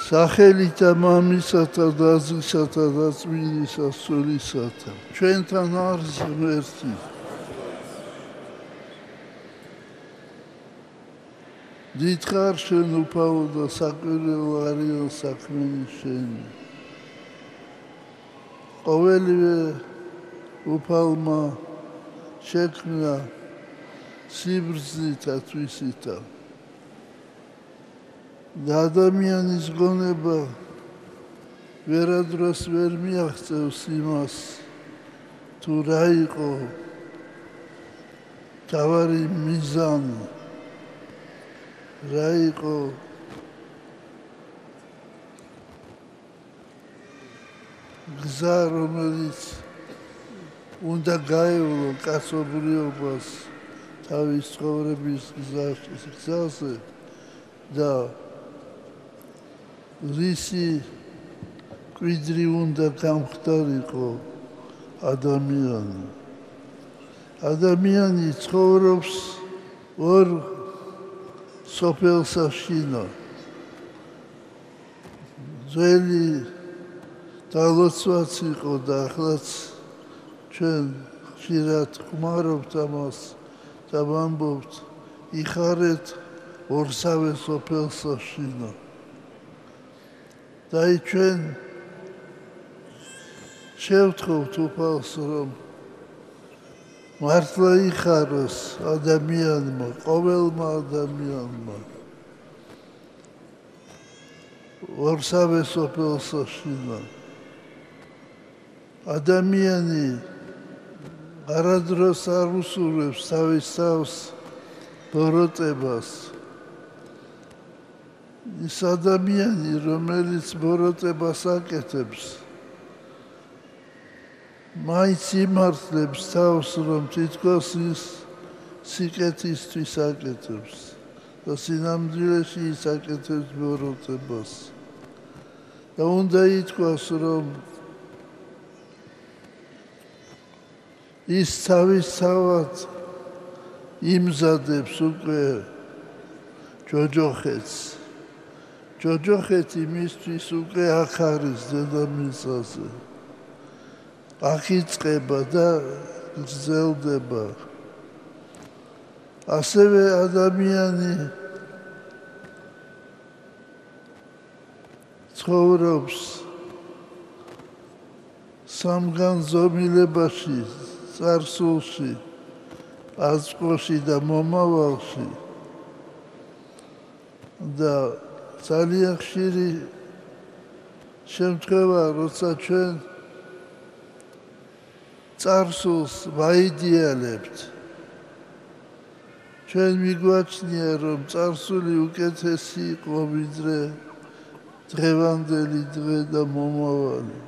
სახელითა მამისათა და აზრისათა და წმინდისა სულისათა ჩვენთან არის ღმერთი დიდხარ შენ უფალო და საკვირველო არიან საქმენი შენი ყოველივე უფალმა შექმნა სიბრძნითა თვისითა და ადამიანის გონება ვერადროს ვერ მიაღწევს იმას თუ რა იყო თავარი მიზანი რა იყო გზა რომელიც უნდა გაევლო კაცობრიობას თავის ცხოვრების გზაზე და რისი კვიდრი უნდა გამხდარიყო ადამიანი. ადამიანი ცხოვრობს ორ სოფელსაშინო. ძველი დალოცვაც იყო და ახლაც ჩვენ ხშირად ხმარობთ ამას და ვამბობთ იხარეთ ორსავე სოფელსაშინო. და ჩვენ შევთხოვთ უფალს რომ მართლა იხაროს ადამიანმა, ყოველმა ადამიანმა ორსავე სოფელსაშინო. ადამიანი არადროს არ უსურვებს თავის თავს ბოროტებას. ის ადამიანი, რომელიც ბოროტებას აკეთებს, მაინც იმართლებს თავს, რომ თითქოს ის სიკეთისთვის აკეთებს და სინამდვილეში ის აკეთებს ბოროტებას. და უნდა ითქვას, რომ ის თავისთავად იმზადებს უკვე ჯოჯოხეთს. ჯოჯოხეთი მისთვის უკვე აქ არის დედამიწაზე. აქ იწყება და გრძელდება. ასევე ადამიანი ცხოვრობს სამგანზომილებაში, წარსულში, აზყოში და მომავალში და ძალიან ხშირი შემთხვევაა, როცა ჩვენ წარსულს ვაიდეალებთ. ჩვენ მიგვაჩნია, რომ წარსული უკეთესი იყო ვიდრე დღევანდელი დღე და მომავალი.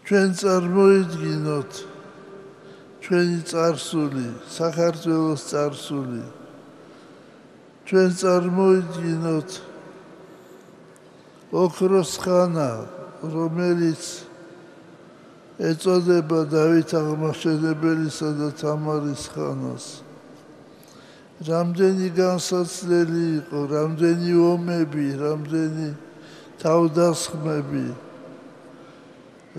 ჩვენ წარმოიდგინოთ ჩვენი წარსული, საქართველოს წარსული. ჩვენ წარმოიდგინოთ ოქროს ხანა, რომელიც ეწოდება დავით აღმაშენებელისა და თამარის ხანას. რამდენი განსაცდელი იყო, რამდენი ომები, რამდენი თავდასხმები,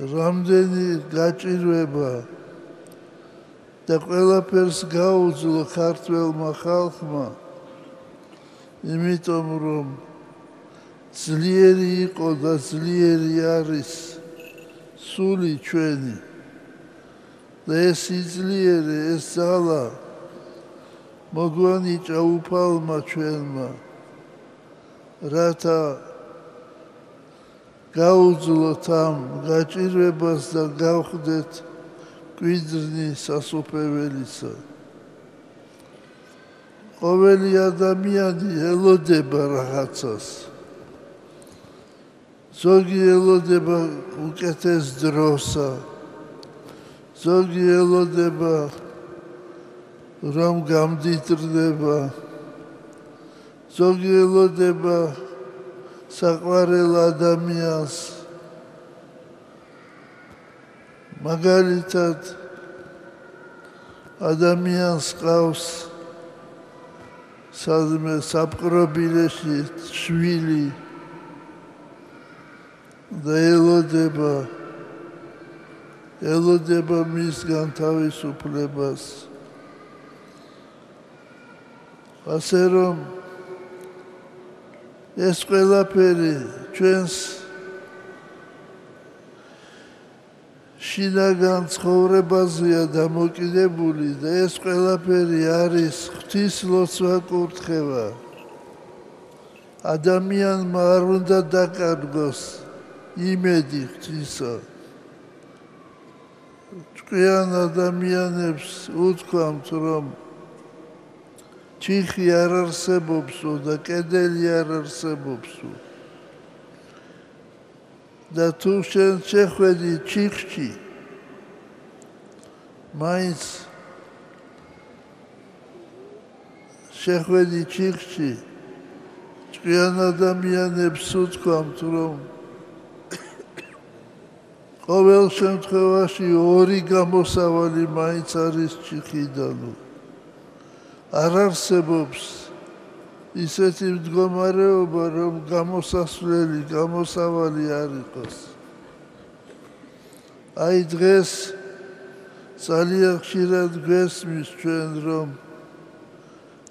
რამდენი გაჭირვება და ყველაფერს გაუძლო ქართველმა ხალხმა, იმიტომ რომ ძლიერი იყო და ძლიერი არის სული ჩვენი. და ეს სიძლიერე, ეს ძალა მოგვანიჭა უფალმა ჩვენმა, რათა გაუძლოთ ამ გაჭირვებას და გავხდეთ კვიდრნი სასופველისა. ყოველი ადამიანი ელოდება რაღაცას. ზოგი ელოდება უკეთეს დროსა, ზოგი ელოდება რომ გამდიდრდება, ზოგი ელოდება საყვარელ ადამიანს. მაგალითად ადამიანს ყავს სადმე საპყრობილეში შვილი და ელოდება მისგან თავისუფლებას. ასე რომ ეს ყველაფერი ჩვენს შინაგან ცხოვრებაზეა დამოკიდებული და ეს ყველაფერი არის ღვთისლოცვა კურთხევა. ადამიანმა არ უნდა დაკარგოს იმედი ღვთისა. ჭკვიან ადამიანებს უთქვამთ, რომ ჩიხი არ არსებობსო და კედელი არ არსებობსო. და თუ შენ შეხვედი ჩიხში, მაინც შეხვედი ჩიხში, ჭკვიან ადამიანებს უთქვამთ, რომ ყოველ შემთხვევაში ორი გამოსავალი მაინც არის ჩიხიდანო. არ არსებობს ისეთი მდგომარეობა, რომ გამოსავალი არ იყოს. აი დღეს ძალიან ხშირად გვესმის ჩვენ, რომ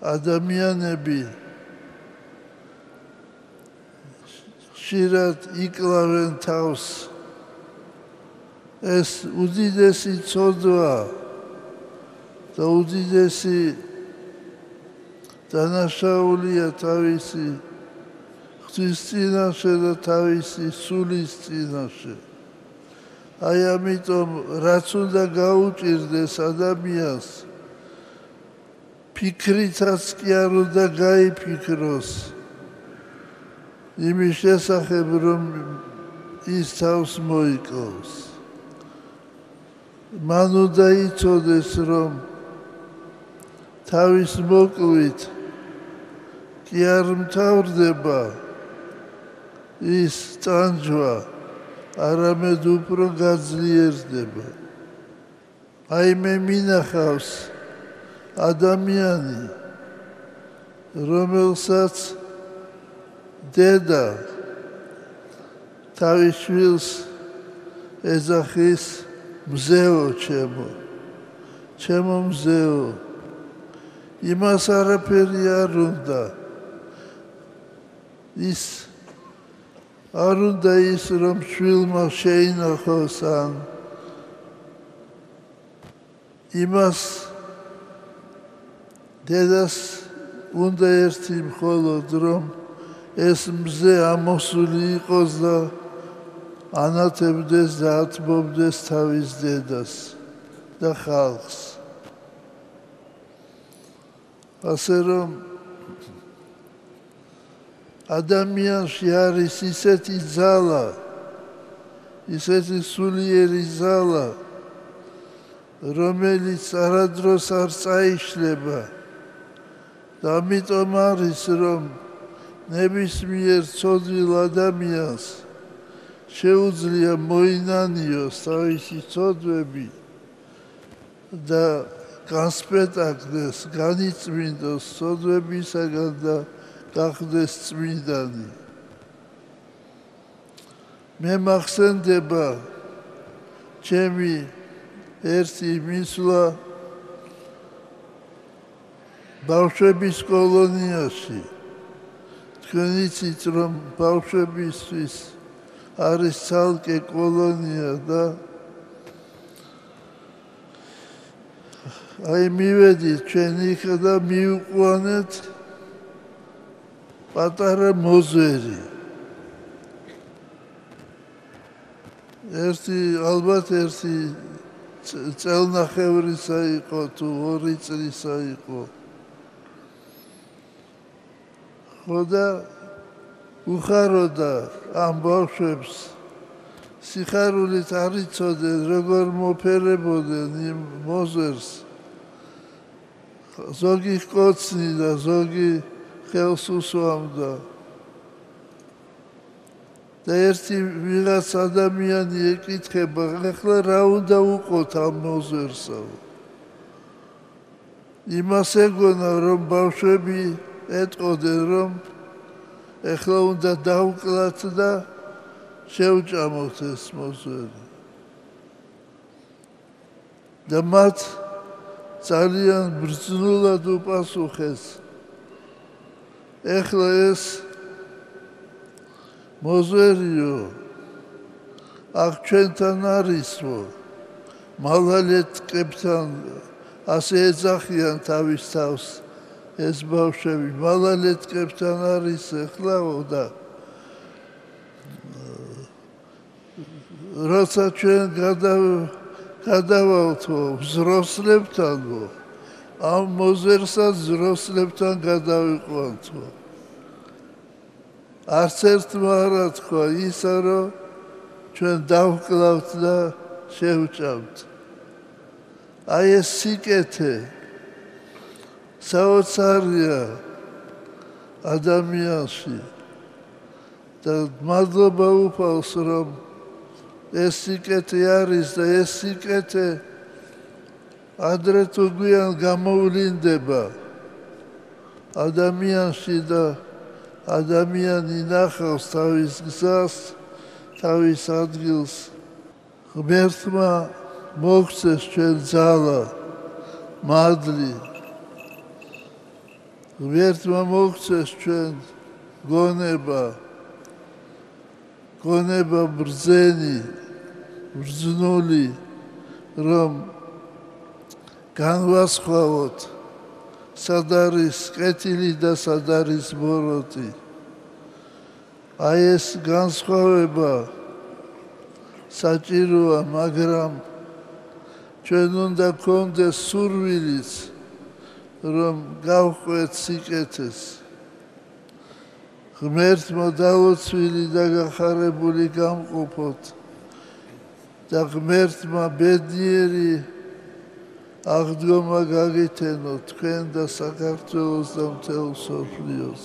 ადამიანები ხშირად იკლავენ თავს. ეს უდიდესი ცოდვა და უდიდესი დანაშაულია თავისი ღვთის წინაშე და თავისი სულის წინაშე. აი ამიტომ რაც უნდა გაუჭირდეს ადამიანს, ფიქრითაც კი არ უნდა გაიფიქროს იმის შესახებ, რომ ის თავს მოიკლავს. მან უნდა იცოდეს, რომ თავის მოკლვით კი არ მთავრდება ის ტანჯვა, არამედ უფრო გაძლიერდება. აი მე მინახავს ადამიანი, რომელსაც დედა თავის შვილს ეძახის მზეო ჩემო მზეო. იმას არაფერი არ უნდა. არ უნდა ის, რომ შვილმა შეინახოს, ან იმას დედას უნდა ერთი მხოლოდ, რომ ეს მზე ამოსული იყოს და ანათებდეს და ათმობდეს თავის დედას და ხალხს. ასე რომ ადამიანში არის ისეთი ძალა, ისეთი სულიერი ძალა, რომელიც არადროს არ წაიშლება. და ამიტომ არის, რომ ნებისმიერ ცოდვილ ადამიანს შეუძლია მოინანიოს თავისი ცოდვები და განსპეტაკდეს, განიწმინდოს ცოდვებისაგან და გახდეს წმინდანი. მე მახსენდება ჩემი ერთი მისვლა ბავშვების კოლონიაში. თქვენ იცით, რომ ბავშვებისთვის არის ცალკე კოლონია და აი მივედით ჩვენ იქ და მივყვანეთ პატარა მოზვერი. ალბათ ერთი წელნახევრისა იყო თუ 2 წლისა იყო. ხო და უხაროდა ამ ბავშვებს, სიხარულით არ იცოდნენ როგორ მოფერებოდნენ იმ მოზვერს. ზოგი ჰკოცნიდა, ზოგი ხელს უსვამდა. და ერთი ვიღაც ადამიანი ეკითხება, ახლა რა უნდა უყოთ ამ მოზვერსა? იმას ეგონა, რომ ბავშვები ეტყოდნენ, რომ ეხლა უნდა დავკლათ და შევჭამოთ ეს მოზვერი. და მათ ძალიან ბრძნულად უპასუხეს. ეხლა ეს მოზვერიო, აქ ჩვენთან არისო, მალალეთკებთან ასე ეძახიან თავის თავს ეს ბავშვები, მალალეთკებთან არის ეხლაო და როცა ჩვენ გადავალთო ვზროსლებთანო, ამ მოზვერსაც ვზროსლებთან გადავიყვანთო. არც ერთმა არა თქვა ისა, რომ ჩვენ დავკლავთ და შევჭამთ. აი ეს სიკეთე საოცარია ადამიანში და მადლობა უფალს, რომ ეს სიკეთე არის და ეს სიკეთე ადრე თუ გვიან გამოვლინდება ადამიანში და ადამიანი ნახავს თავის გზას, თავის ადგილს. ღმერთმა მოგცეს ჩვენ ძალა, მადლი. ღმერთმა მოგცეს ჩვენ გონება ბრძენი, ბრძნული, რომ განვასხვაოთ სად არის კეთილი და სად არის ბოროტი. აი ეს განსხვავება საჭიროა, მაგრამ ჩვენ უნდა გქონდეს სურვილიც, რომ გავყვეთ სიკეთეს. ღმერთმა დაუცვილი და გახარებული გამყოფოთ და ღმერთმა ბედნიერი აღდგომა გაგითენოთ თქვენ და საქართველოს და მთელ მსოფლიოს.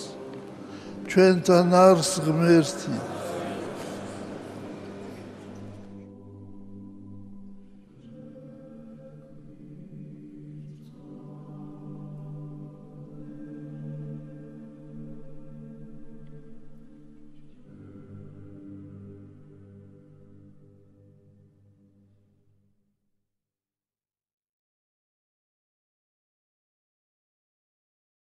ჩვენთან არის ღმერთი.